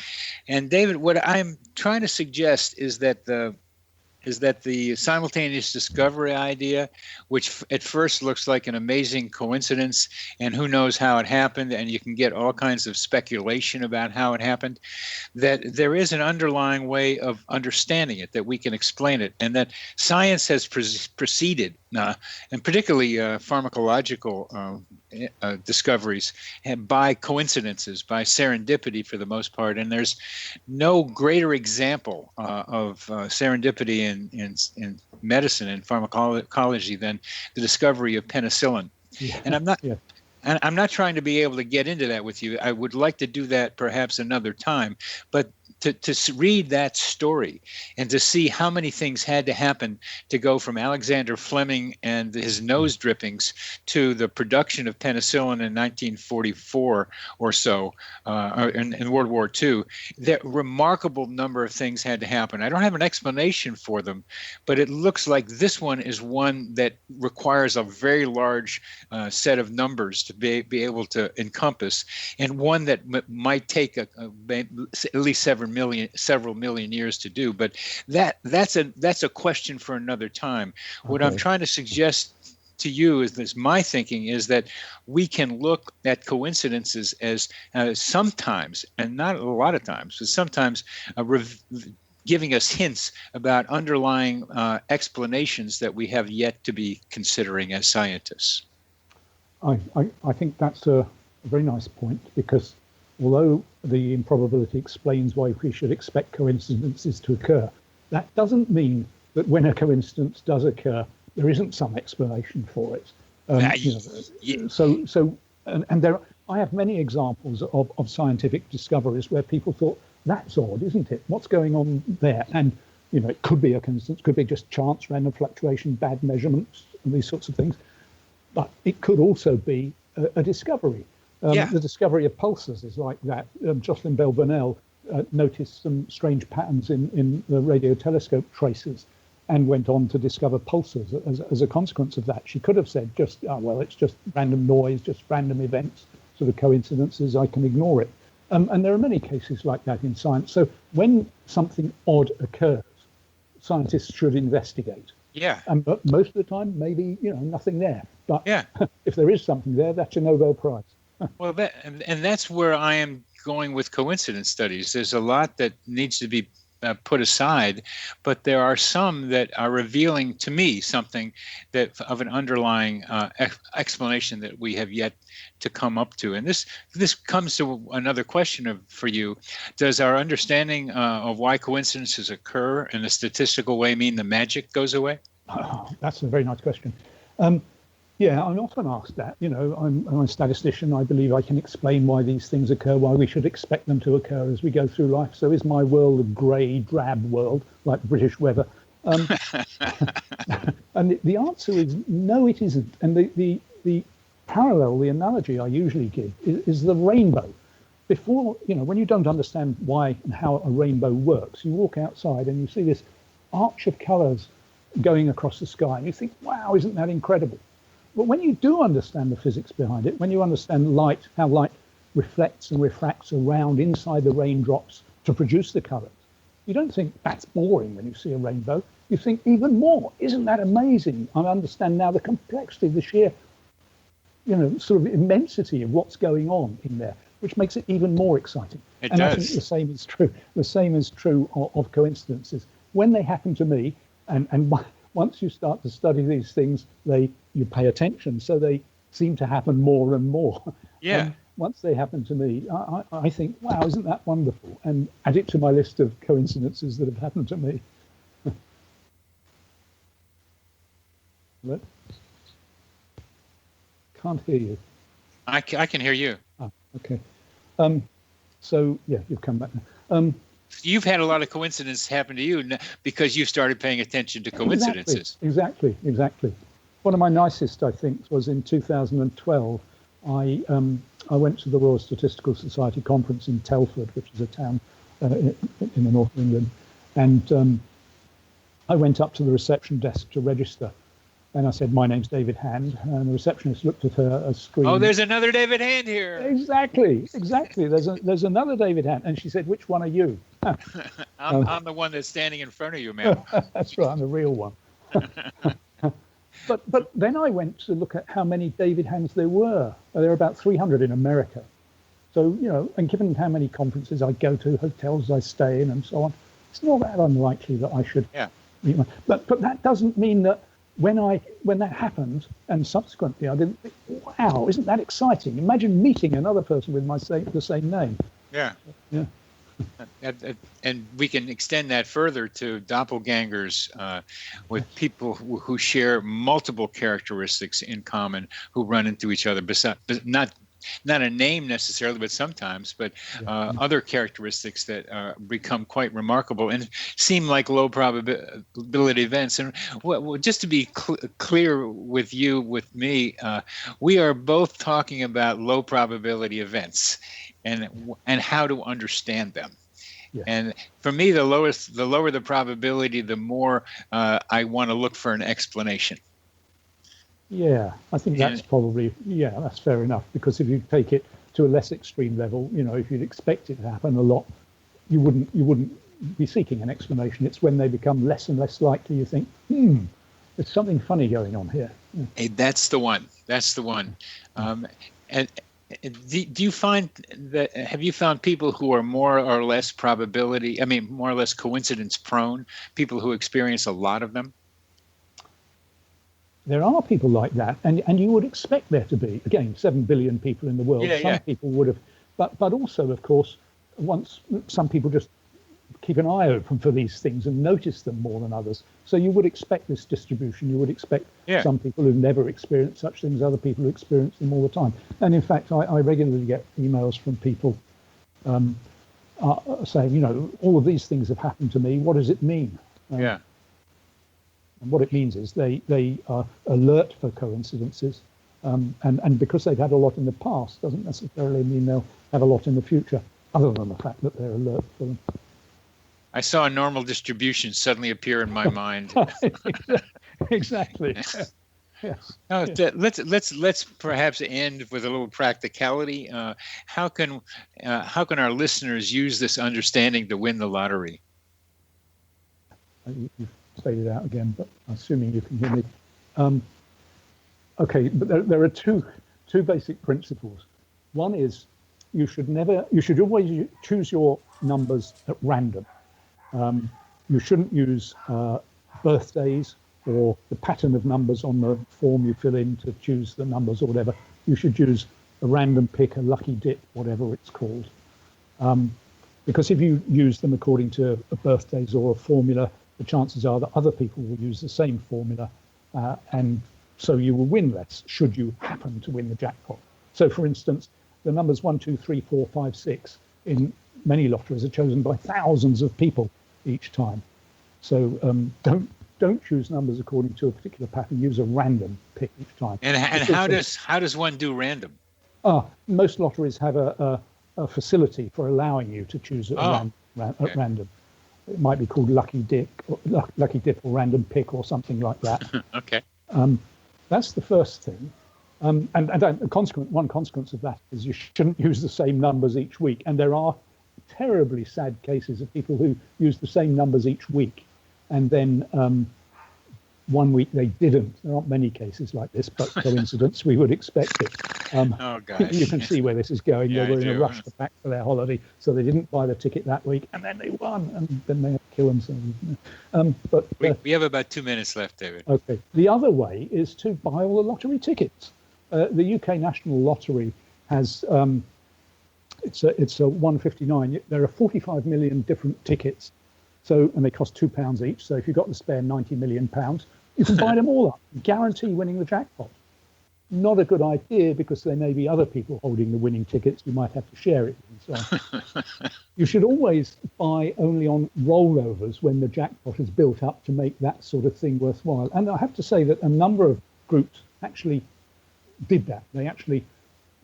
And David, what I'm trying to suggest is that the simultaneous discovery idea, which at first looks like an amazing coincidence, and who knows how it happened, and you can get all kinds of speculation about how it happened, that there is an underlying way of understanding it, that we can explain it, and that science has proceeded, and particularly pharmacological discoveries, by coincidences, by serendipity for the most part. And there's no greater example of serendipity in medicine and pharmacology than the discovery of penicillin. Yeah. And I'm not trying to be able to get into that with you. I would like to do that perhaps another time, but to read that story and to see how many things had to happen to go from Alexander Fleming and his nose drippings to the production of penicillin in 1944 or so, in World War II, that remarkable number of things had to happen. I don't have an explanation for them, but it looks like this one is one that requires a very large set of numbers to be able to encompass, and one that might take at least several million years to do. But that's a question for another time. What I'm trying to suggest to you is this: my thinking is that we can look at coincidences as sometimes, and not a lot of times, but sometimes giving us hints about underlying explanations that we have yet to be considering as scientists. I think that's a very nice point, because although the improbability explains why we should expect coincidences to occur, that doesn't mean that when a coincidence does occur, there isn't some explanation for it. I have many examples of scientific discoveries where people thought, that's odd, isn't it? What's going on there? And it could be a coincidence, could be just chance, random fluctuation, bad measurements, and these sorts of things. But it could also be a discovery. The discovery of pulsars is like that. Jocelyn Bell Burnell noticed some strange patterns in the radio telescope traces and went on to discover pulsars as a consequence of that. She could have said it's just random noise, just random events, sort of coincidences, I can ignore it. And there are many cases like that in science. So when something odd occurs, scientists should investigate. Yeah. But most of the time, maybe, nothing there. But yeah. If there is something there, that's a Nobel Prize. Well, and that's where I am going with coincidence studies. There's a lot that needs to be put aside, but there are some that are revealing to me something that of an underlying explanation that we have yet to come up to. And this comes to another question for you. Does our understanding of why coincidences occur in a statistical way mean the magic goes away? Oh, that's a very nice question. Yeah, I'm often asked that. I'm a statistician. I believe I can explain why these things occur, why we should expect them to occur as we go through life. So is my world a grey, drab world like British weather? And the answer is no, it isn't. And the parallel, the analogy I usually give is the rainbow. Before, when you don't understand why and how a rainbow works, you walk outside and you see this arch of colours going across the sky, and you think, wow, isn't that incredible? But when you do understand the physics behind it, when you understand light, how light reflects and refracts around inside the raindrops to produce the colours, you don't think that's boring when you see a rainbow. You think even more, isn't that amazing? I understand now the complexity, the sheer, sort of immensity of what's going on in there, which makes it even more exciting. It does. I think the same is true. The same is true of coincidences. When they happen to me, and once you start to study these things, you pay attention. So they seem to happen more and more. Yeah. Once they happen to me, I think, wow, isn't that wonderful? And add it to my list of coincidences that have happened to me. What? Can't hear you. I can hear you. Oh, okay. So, yeah, you've come back now. You've had a lot of coincidences happen to you because you started paying attention to coincidences. Exactly. One of my nicest, I think, was in 2012. I went to the Royal Statistical Society conference in Telford, which is a town in the north of England, and I went up to the reception desk to register. And I said, "My name's David Hand," and the receptionist looked at her screen. Oh, there's another David Hand here. Exactly. There's another David Hand, and she said, "Which one are you?" I'm the one that's standing in front of you, ma'am. That's right, I'm the real one. But then I went to look at how many David Hands there were. There are about 300 in America. So, and given how many conferences I go to, hotels I stay in, and so on, it's not that unlikely that I should meet one. But that doesn't mean that when that happened, and subsequently I didn't think, wow, isn't that exciting? Imagine meeting another person with the same name. Yeah. Yeah. And we can extend that further to doppelgangers with people who share multiple characteristics in common, who run into each other, besides not a name necessarily, but sometimes, but other characteristics that become quite remarkable and seem like low probability events. And just to be clear with me, we are both talking about low probability events and how to understand them. Yeah. And for me, the lower the probability, the more I want to look for an explanation. Yeah, I think that's that's fair enough. Because if you take it to a less extreme level, if you'd expect it to happen a lot, you wouldn't be seeking an explanation. It's when they become less and less likely you think, there's something funny going on here. Yeah. Hey, that's the one. And do you find that, have you found people who are more or less more or less coincidence prone, people who experience a lot of them? There are people like that, and you would expect there to be. Again, 7 billion people in the world. Some people would have, but also, of course, some people just keep an eye open for these things and notice them more than others. So you would expect this distribution. You would expect some people who've never experienced such things, other people who experience them all the time. And in fact, I regularly get emails from people saying, all of these things have happened to me. What does it mean? And what it means is they are alert for coincidences, and because they've had a lot in the past doesn't necessarily mean they'll have a lot in the future, other than the fact that they're alert for them. I saw a normal distribution suddenly appear in my mind. Exactly. Yes. Let's perhaps end with a little practicality. How can our listeners use this understanding to win the lottery? You've stated out again, but assuming you can hear me. Okay, but there are two basic principles. One is you should always choose your numbers at random. You shouldn't use birthdays or the pattern of numbers on the form you fill in to choose the numbers or whatever. You should use a random pick, a lucky dip, whatever it's called. Because if you use them according to birthdays or a formula, the chances are that other people will use the same formula, and so you will win less should you happen to win the jackpot. So, for instance, the numbers 1, 2, 3, 4, 5, 6 in many lotteries are chosen by thousands of people each time. So don't choose numbers according to a particular pattern. Use a random pick each time. And how does one do random? Most lotteries have a facility for allowing you to choose at random. It might be called lucky dip or random pick or something like that. Okay. That's the first thing. And one consequence of that is you shouldn't use the same numbers each week. And there are terribly sad cases of people who use the same numbers each week, and then one week they didn't. There aren't many cases like this, but coincidence, we would expect it. You can see where this is going. Yeah, they were in a rush to pack for their holiday, so they didn't buy the ticket that week, and then they won, and then they had to kill themselves. We have about 2 minutes left, David. Okay. The other way is to buy all the lottery tickets. The UK National Lottery has it's a 159. There are 45 million different tickets, and they cost £2 each. So if you've got to spare £90 million, you can buy them all up, guarantee winning the jackpot. Not a good idea because there may be other people holding the winning tickets. You might have to share it. And so you should always buy only on rollovers when the jackpot is built up to make that sort of thing worthwhile. And I have to say that a number of groups actually did that. They actually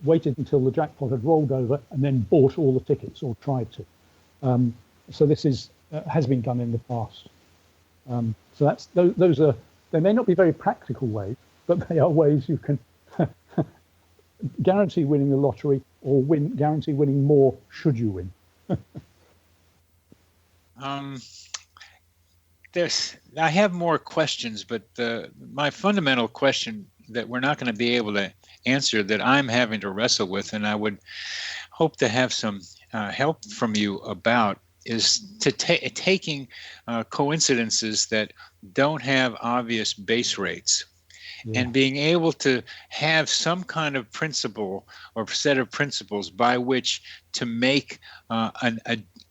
waited until the jackpot had rolled over and then bought all the tickets, or tried to. So this has been done in the past. So those are, they may not be very practical ways, but they are ways you can guarantee winning the lottery, or guarantee winning more should you win. I have more questions, but my fundamental question that we're not going to be able to answer, that I'm having to wrestle with, and I would hope to have some help from you about, is to taking coincidences that don't have obvious base rates. Yeah. And being able to have some kind of principle or set of principles by which to make an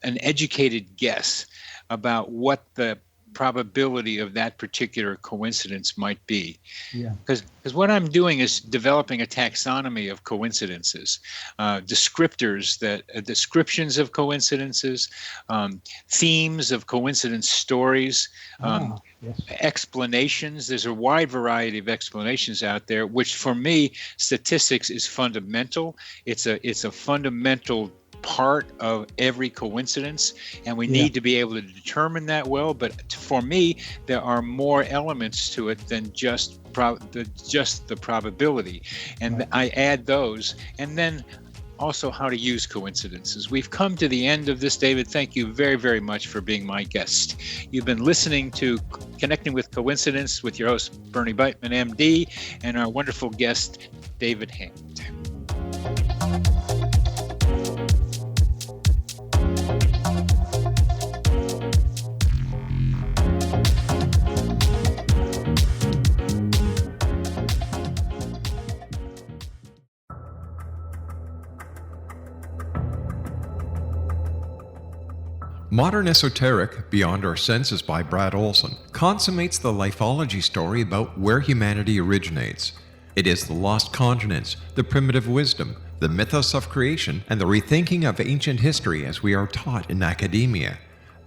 educated guess about what the probability of that particular coincidence might be. Yeah. Because what I'm doing is developing a taxonomy of coincidences, descriptors, descriptions of coincidences, themes of coincidence stories, yes. explanations. There's a wide variety of explanations out there, which for me, statistics is fundamental. It's a fundamental part of every coincidence, and we need to be able to determine that well. But for me, there are more elements to it than just the probability, and right. I add those, and then also how to use coincidences. We've come to the end of this, David. Thank you very, very much for being my guest. You've been listening to Connecting with Coincidence with your host, Bernie Beitman, MD, and our wonderful guest, David Hand. Modern Esoteric, Beyond Our Senses by Brad Olson, consummates the lifeology story about where humanity originates. It is the lost continents, the primitive wisdom, the mythos of creation, and the rethinking of ancient history as we are taught in academia.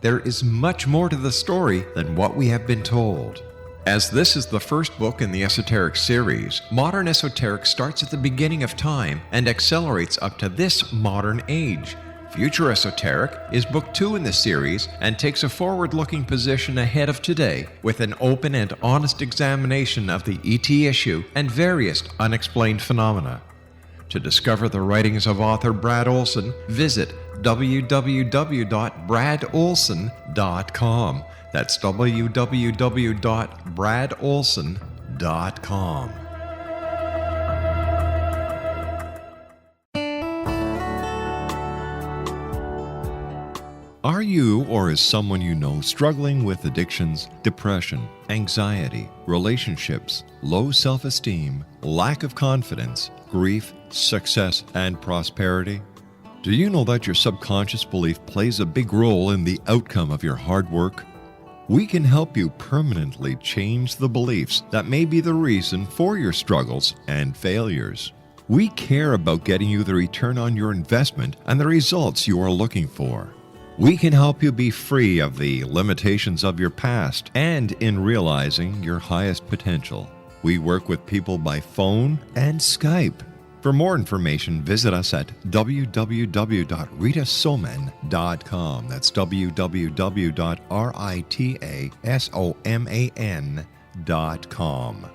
There is much more to the story than what we have been told. As this is the first book in the Esoteric series, Modern Esoteric starts at the beginning of time and accelerates up to this modern age. Future Esoteric is book 2 in the series and takes a forward-looking position ahead of today with an open and honest examination of the ET issue and various unexplained phenomena. To discover the writings of author Brad Olson, visit www.bradolson.com. That's www.bradolson.com. Are you, or is someone you know, struggling with addictions, depression, anxiety, relationships, low self-esteem, lack of confidence, grief, success, and prosperity? Do you know that your subconscious belief plays a big role in the outcome of your hard work? We can help you permanently change the beliefs that may be the reason for your struggles and failures. We care about getting you the return on your investment and the results you are looking for. We can help you be free of the limitations of your past and in realizing your highest potential. We work with people by phone and Skype. For more information, visit us at www.ritasoman.com. That's www.ritasoman.com.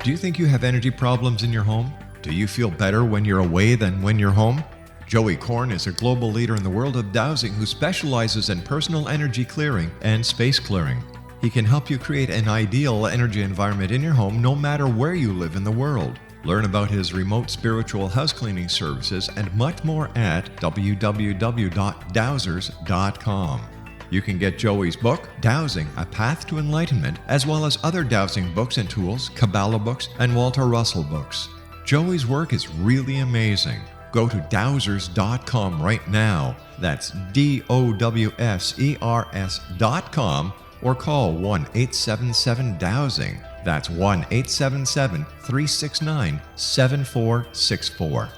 Do you think you have energy problems in your home? Do you feel better when you're away than when you're home? Joey Korn is a global leader in the world of dowsing who specializes in personal energy clearing and space clearing. He can help you create an ideal energy environment in your home no matter where you live in the world. Learn about his remote spiritual house cleaning services and much more at www.dowsers.com. You can get Joey's book, Dowsing, A Path to Enlightenment, as well as other dowsing books and tools, Kabbalah books, and Walter Russell books. Joey's work is really amazing. Go to dowsers.com right now. That's DOWSERS.com, or call 1-877-DOWSING. That's 1-877-369-7464.